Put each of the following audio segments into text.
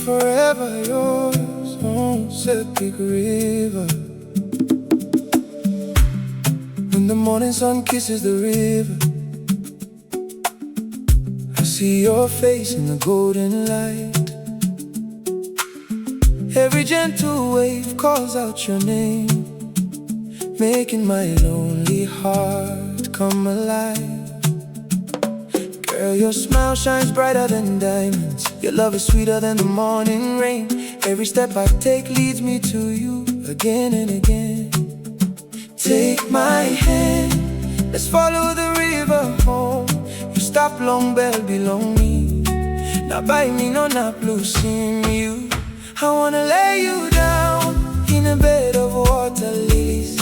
forever yours on Sepik River. When the morning sun kisses the river, I see your face in the golden light. Every gentle wave calls out your name, making my lonely heart come alive. Girl, your smile shines brighter than diamonds. Your love is sweeter than the morning rain. Every step I take leads me to you again and again. Take my hand, let's follow the river home. You stop long bell belong me. Now by me no not losing you. I wanna lay you down in a bed of water lilies,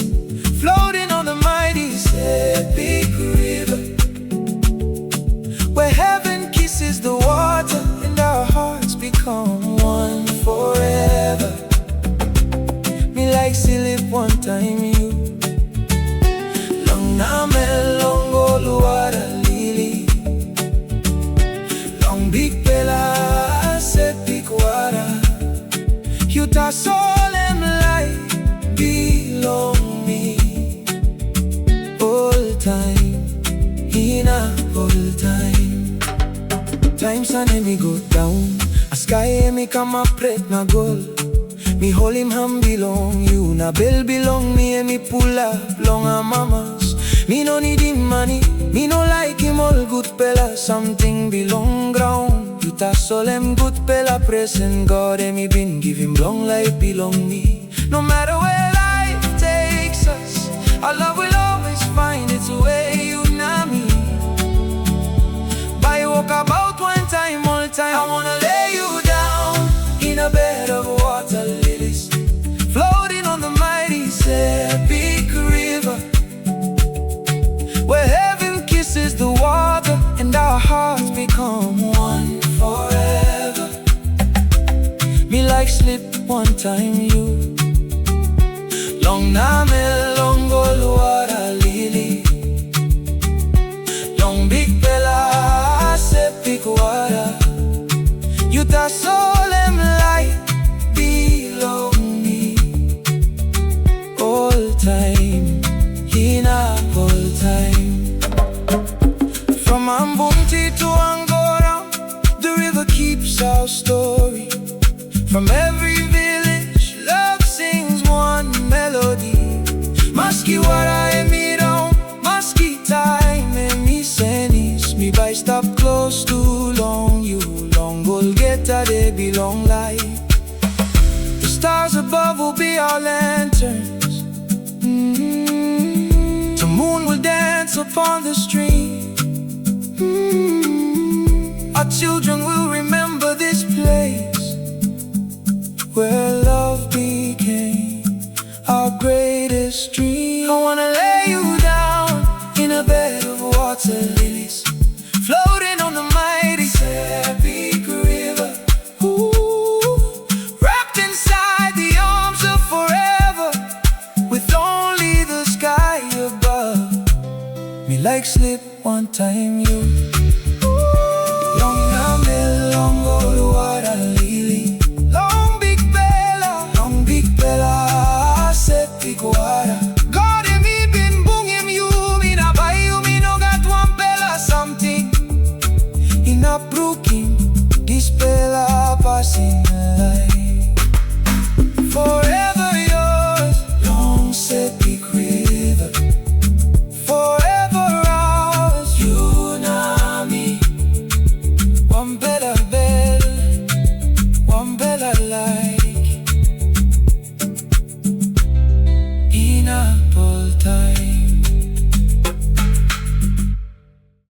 floating on the mighty Sepik River, where heaven kisses the water and our hearts become one forever. Me like silip one time you. Long namel long olu water lily, long big bella sepik water. You ta solemn light belong me. All time, in a all time. Time sun and me go down, a sky and me come up prep na goal. Me hold him hand belong you, na bell belong me and me pull up long a mamas. Me no need him money, me no like him all good pella. Something belong ground. You ta solemn good pella present God and me been give him long life belong me. No matter where life takes us, our love will always find its way, you know me. By walk about one time, all time. I wanna lay you down in a bed of water lilies, floating on the mighty Sepik River, where heaven kisses the water and our hearts become one forever. Me like slip one time you. Long namel long gold water lily, long big bella sepik water. You ta solemn light belong me. All time, in a all time. From Ambunti to Angoram, the river keeps our story. From every village, love sings one melody. Maski wara e mi down, maski time e mi senis. Me by stop close too long, you long will get a they belong light. The stars above will be our lanterns. The moon will dance upon the stream. Our children will remember this place, where love became our greatest dream. I wanna lay you down in a bed of water